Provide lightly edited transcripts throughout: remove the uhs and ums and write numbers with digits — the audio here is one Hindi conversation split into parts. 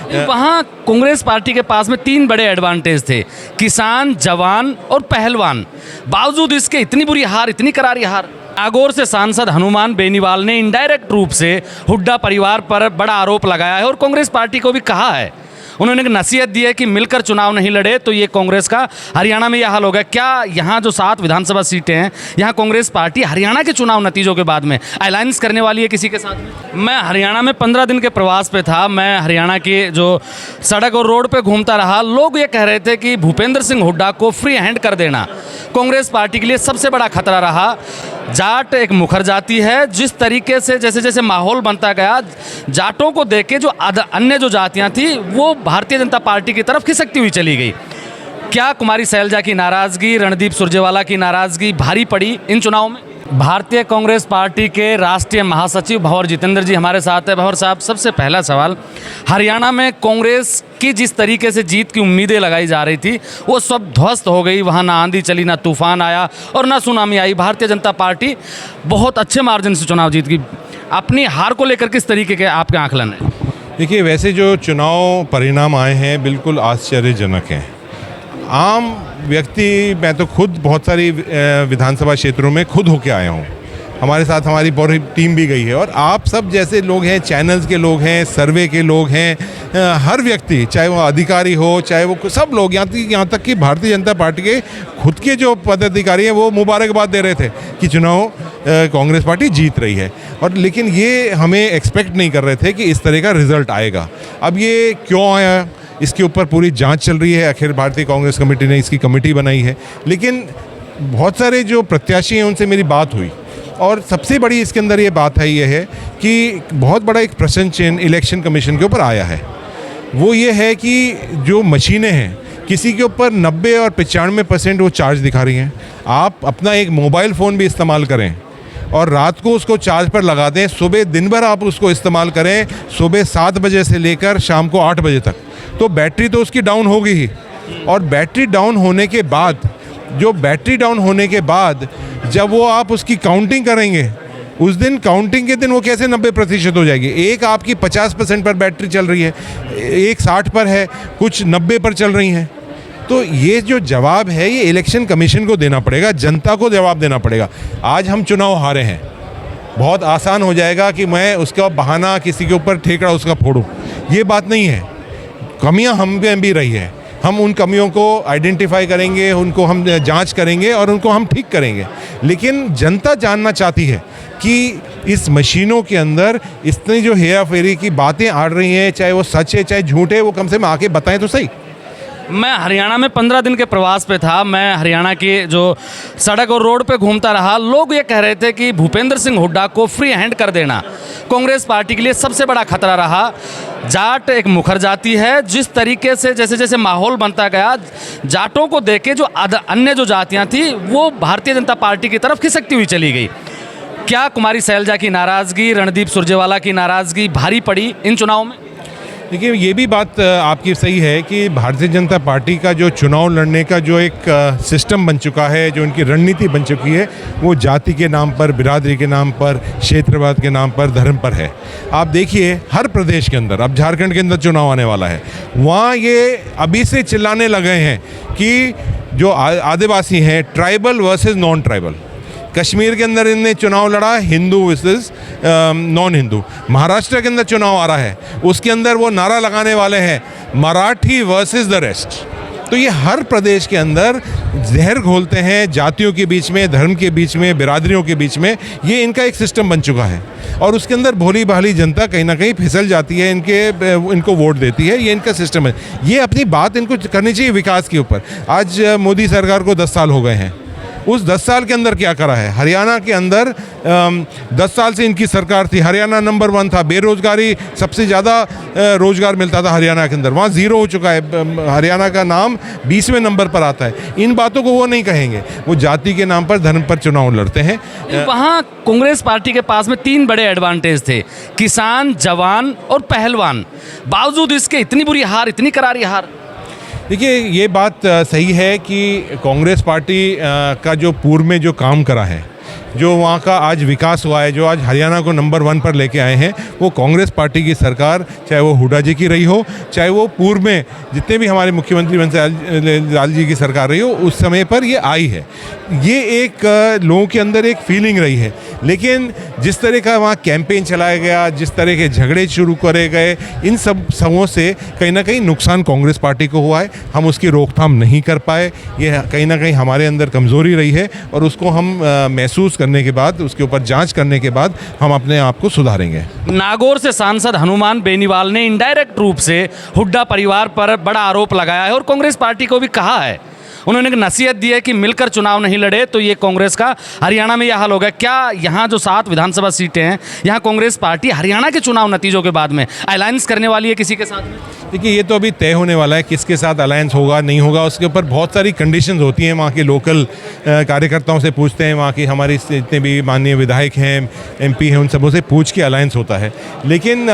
वहाँ कांग्रेस पार्टी के पास में 3 बड़े एडवांटेज थे, किसान, जवान और पहलवान। बावजूद इसके इतनी बुरी हार, इतनी करारी हार। नागौर से सांसद हनुमान बेनीवाल ने इनडायरेक्ट रूप से हुड्डा परिवार पर बड़ा आरोप लगाया है और कांग्रेस पार्टी को भी कहा है, उन्होंने एक नसीहत दी है कि मिलकर चुनाव नहीं लड़े तो ये कांग्रेस का हरियाणा में यह हाल होगा। क्या यहाँ जो 7 विधानसभा सीटें हैं, यहाँ कांग्रेस पार्टी हरियाणा के चुनाव नतीजों के बाद में अलायंस करने वाली है किसी के साथ में? मैं हरियाणा में 15 दिन के प्रवास पे था। मैं हरियाणा के जो सड़क और रोड पे घूमता रहा। लोग ये कह रहे थे कि भूपेंद्र सिंह हुड्डा को फ्री हैंड कर देना कांग्रेस पार्टी के लिए सबसे बड़ा खतरा रहा। जाट एक मुखर जाति है, जिस तरीके से जैसे जैसे माहौल बनता गया, जाटों को देख के जो अन्य जो जातियां थी वो भारतीय जनता पार्टी की तरफ खिसकती हुई चली गई। क्या कुमारी सैलजा की नाराज़गी, रणदीप सुरजेवाला की नाराज़गी भारी पड़ी इन चुनावों में? भारतीय कांग्रेस पार्टी के राष्ट्रीय महासचिव भंवर जितेंद्र जी हमारे साथ हैं। भंवर साहब, सबसे पहला सवाल, हरियाणा में कांग्रेस की जिस तरीके से जीत की उम्मीदें लगाई जा रही थी वो सब ध्वस्त हो गई। वहाँ ना आंधी चली, ना तूफान आया और ना सुनामी आई। भारतीय जनता पार्टी बहुत अच्छे मार्जिन से चुनाव जीत गई। अपनी हार को लेकर किस तरीके के आपके आकलन है? देखिए, वैसे जो चुनाव परिणाम आए हैं बिल्कुल आश्चर्यजनक हैं। आम व्यक्ति, मैं तो खुद बहुत सारी विधानसभा क्षेत्रों में खुद होके आया हूँ, हमारे साथ हमारी पूरी टीम भी गई है, और आप सब जैसे लोग हैं, चैनल्स के लोग हैं, सर्वे के लोग हैं, हर व्यक्ति, चाहे वो अधिकारी हो, चाहे वो सब लोग, यहाँ तक कि भारतीय जनता पार्टी के खुद के जो पदाधिकारी हैं वो मुबारकबाद दे रहे थे कि चुनाव कांग्रेस पार्टी जीत रही है। और लेकिन ये हमें एक्सपेक्ट नहीं कर रहे थे कि इस तरह का रिजल्ट आएगा। अब ये क्यों आया, इसके ऊपर पूरी जांच चल रही है। अखिल भारतीय कांग्रेस कमेटी ने इसकी कमेटी बनाई है। लेकिन बहुत सारे जो प्रत्याशी हैं उनसे मेरी बात हुई, और सबसे बड़ी इसके अंदर ये बात है, ये है कि बहुत बड़ा एक प्रश्न चिन्ह इलेक्शन कमीशन के ऊपर आया है। वो ये है कि जो मशीनें हैं, किसी के ऊपर 90 और 95% वो चार्ज दिखा रही हैं। आप अपना एक मोबाइल फ़ोन भी इस्तेमाल करें और रात को उसको चार्ज पर लगा दें, सुबह दिन भर आप उसको इस्तेमाल करें, सुबह 7 बजे से लेकर शाम को 8 बजे तक, तो बैटरी तो उसकी डाउन होगी ही। और बैटरी डाउन होने के बाद, जब वो आप उसकी काउंटिंग करेंगे, उस दिन काउंटिंग के दिन वो कैसे 90% हो जाएगी। एक आपकी 50% पर बैटरी चल रही है, एक 60 पर है, कुछ 90 पर चल रही हैं। तो ये जो जवाब है ये इलेक्शन कमीशन को देना पड़ेगा, जनता को जवाब देना पड़ेगा। आज हम चुनाव हारे हैं, बहुत आसान हो जाएगा कि मैं उसका बहाना किसी के ऊपर ठेकड़ा उसका फोड़ूं। ये बात नहीं है। कमियां हम में भी रही है, हम उन कमियों को आइडेंटिफाई करेंगे, उनको हम जांच करेंगे और उनको हम ठीक करेंगे। लेकिन जनता जानना चाहती है कि इस मशीनों के अंदर इतनी जो हेरा फेरी की बातें आ रही हैं, चाहे वो सच है चाहे झूठ है, वो कम से कम आके बताएं तो सही। मैं हरियाणा में 15 दिन के प्रवास पे था। मैं हरियाणा के जो सड़क और रोड पे घूमता रहा। लोग ये कह रहे थे कि भूपेंद्र सिंह हुड्डा को फ्री हैंड कर देना कांग्रेस पार्टी के लिए सबसे बड़ा खतरा रहा। जाट एक मुखर जाति है, जिस तरीके से जैसे जैसे माहौल बनता गया, जाटों को देख के जो अन्य जो जातियां थी वो भारतीय जनता पार्टी की तरफ खिसकती हुई चली गई। क्या कुमारी सैलजा की नाराज़गी, रणदीप सुरजेवाला की नाराज़गी भारी पड़ी इन चुनावों में? देखिए, ये भी बात आपकी सही है कि भारतीय जनता पार्टी का जो चुनाव लड़ने का जो एक सिस्टम बन चुका है, जो उनकी रणनीति बन चुकी है, वो जाति के नाम पर, बिरादरी के नाम पर, क्षेत्रवाद के नाम पर, धर्म पर है। आप देखिए हर प्रदेश के अंदर, अब झारखंड के अंदर चुनाव आने वाला है, वहाँ ये अभी से चिल्लाने लगे हैं कि जो आदिवासी हैं, tribal versus non tribal. Kashmir के अंदर इनने चुनाव लड़ा हिंदू वर्सेस नॉन हिंदू। महाराष्ट्र के अंदर चुनाव आ रहा है, उसके अंदर वो नारा लगाने वाले हैं मराठी वर्सेस द रेस्ट। तो ये हर प्रदेश के अंदर जहर घोलते हैं जातियों के बीच में, धर्म के बीच में, बिरादरियों के बीच में। ये इनका एक सिस्टम बन चुका है और उसके अंदर भोली भाली जनता कहीं ना कहीं फिसल जाती है, इनको वोट देती है। ये इनका सिस्टम है। ये अपनी बात इनको करनी चाहिए विकास के ऊपर। आज मोदी सरकार को 10 साल हो गए हैं। उस 10 साल के अंदर क्या करा है? हरियाणा के अंदर 10 साल से इनकी सरकार थी, हरियाणा नंबर 1 था। बेरोजगारी, सबसे ज़्यादा रोजगार मिलता था हरियाणा के अंदर, वहाँ 0 हो चुका है। हरियाणा का नाम 20वें नंबर पर आता है। इन बातों को वो नहीं कहेंगे, वो जाति के नाम पर, धर्म पर चुनाव लड़ते हैं। वहाँ कांग्रेस पार्टी के पास में 3 बड़े एडवांटेज थे, किसान, जवान और पहलवान। बावजूद इसके इतनी बुरी हार, इतनी करारी हार। देखिए, ये बात सही है कि कांग्रेस पार्टी का जो पूर्व में जो काम करा है जो वहाँ का आज विकास हुआ है, जो आज हरियाणा को नंबर 1 पर लेके आए हैं, वो कांग्रेस पार्टी की सरकार, चाहे वो हुड्डा जी की रही हो, चाहे वो पूर्व में जितने भी हमारे मुख्यमंत्री बंसीलाल लाल जी की सरकार रही हो, उस समय पर ये आई है। ये एक लोगों के अंदर एक फीलिंग रही है। लेकिन जिस तरह का वहाँ कैंपेन चलाया गया, जिस तरह के झगड़े शुरू करे गए, इन सबों से कहीं ना कहीं नुकसान कांग्रेस पार्टी को हुआ है। हम उसकी रोकथाम नहीं कर पाए, ये कहीं ना कहीं हमारे अंदर कमज़ोरी रही है और उसको हम महसूस करने के बाद, उसके ऊपर जांच करने के बाद हम अपने आप को सुधारेंगे। नागौर से सांसद हनुमान बेनीवाल ने इनडायरेक्ट रूप से हुड्डा परिवार पर बड़ा आरोप लगाया है और कांग्रेस पार्टी को भी कहा है, उन्होंने एक नसीहत दी है कि मिलकर चुनाव नहीं लड़े तो ये कांग्रेस का हरियाणा में यह हाल होगा। क्या यहाँ जो 7 विधानसभा सीटें हैं, यहाँ कांग्रेस पार्टी हरियाणा के चुनाव नतीजों के बाद में अलायंस करने वाली है किसी के साथ में? देखिए, ये तो अभी तय होने वाला है किसके साथ अलायंस होगा नहीं होगा। उसके ऊपर बहुत सारी कंडीशंस होती हैं। वहाँ के लोकल कार्यकर्ताओं से पूछते हैं, वहाँ की हमारी जितने भी माननीय विधायक हैं, MP हैं, उन सबों से पूछ के अलायंस होता है। लेकिन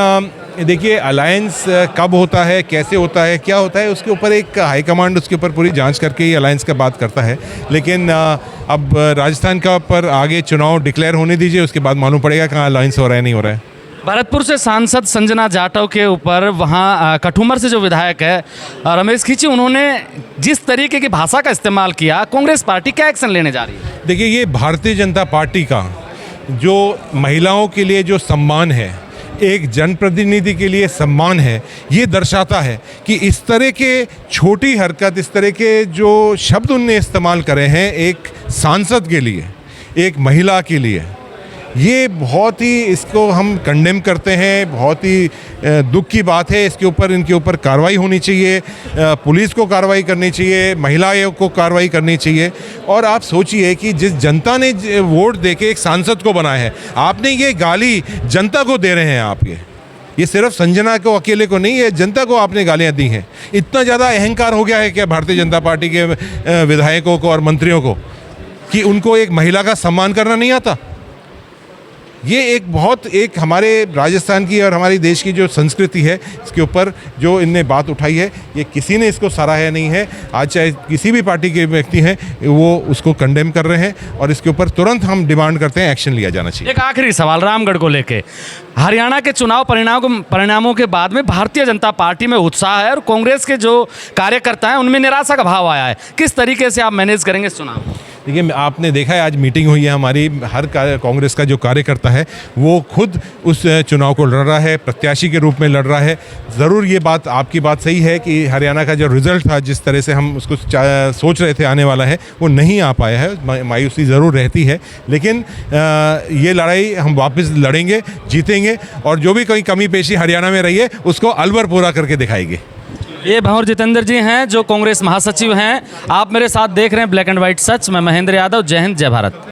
देखिए, अलायंस कब होता है, कैसे होता है, क्या होता है, उसके ऊपर एक हाईकमांड उसके ऊपर पूरी जांच करके ही अलायंस का बात करता है। लेकिन अब राजस्थान का पर आगे चुनाव डिक्लेयर होने दीजिए, उसके बाद मालूम पड़ेगा कहाँ अलायंस हो रहा है नहीं हो रहा है। भरतपुर से सांसद संजना जाटव के ऊपर वहाँ कठुमर से जो विधायक है रमेश खींची, उन्होंने जिस तरीके की भाषा का इस्तेमाल किया, कांग्रेस पार्टी क्या एक्शन लेने जा रही है? देखिए, ये भारतीय जनता पार्टी का जो महिलाओं के लिए जो सम्मान है, एक जनप्रतिनिधि के लिए सम्मान है, ये दर्शाता है कि इस तरह के छोटी हरकत, इस तरह के जो शब्द उनने इस्तेमाल करे हैं एक सांसद के लिए, एक महिला के लिए, ये बहुत ही, इसको हम कंडेम करते हैं। बहुत ही दुख की बात है। इसके ऊपर, इनके ऊपर कार्रवाई होनी चाहिए, पुलिस को कार्रवाई करनी चाहिए, महिलाओं को कार्रवाई करनी चाहिए। और आप सोचिए कि जिस जनता ने वोट देके एक सांसद को बनाया है, आपने ये गाली जनता को दे रहे हैं आप। ये सिर्फ संजना को अकेले को नहीं है, जनता को आपने गालियाँ दी हैं। इतना ज़्यादा अहंकार हो गया है क्या भारतीय जनता पार्टी के विधायकों को और मंत्रियों को कि उनको एक महिला का सम्मान करना नहीं आता? ये एक हमारे राजस्थान की और हमारी देश की जो संस्कृति है, इसके ऊपर जो इनने बात उठाई है, ये किसी ने इसको सराहा नहीं है। आज चाहे किसी भी पार्टी के व्यक्ति हैं, वो उसको कंडेम कर रहे हैं और इसके ऊपर तुरंत हम डिमांड करते हैं एक्शन लिया जाना चाहिए। एक आखिरी सवाल रामगढ़ को लेके, हरियाणा के चुनाव परिणामों के बाद में भारतीय जनता पार्टी में उत्साह है और कांग्रेस के जो कार्यकर्ता हैं उनमें निराशा का भाव आया है। किस तरीके से आप मैनेज करेंगे इस चुनाव को? देखिए, आपने देखा है आज मीटिंग हुई है हमारी, हर कांग्रेस का जो कार्यकर्ता है वो खुद उस चुनाव को लड़ रहा है, प्रत्याशी के रूप में लड़ रहा है। ज़रूर ये बात, आपकी बात सही है कि हरियाणा का जो रिज़ल्ट था, जिस तरह से हम उसको सोच रहे थे आने वाला है, वो नहीं आ पाया है। मायूसी ज़रूर रहती है, लेकिन ये लड़ाई हम वापस लड़ेंगे, जीतेंगे और जो भी कोई कमी पेशी हरियाणा में रही है उसको अलवर पूरा करके दिखाएंगे। ये भंवर जितेंद्र जी हैं जो कांग्रेस महासचिव हैं। आप मेरे साथ देख रहे हैं ब्लैक एंड व्हाइट सच। मैं महेंद्र यादव। जय हिंद, जय भारत।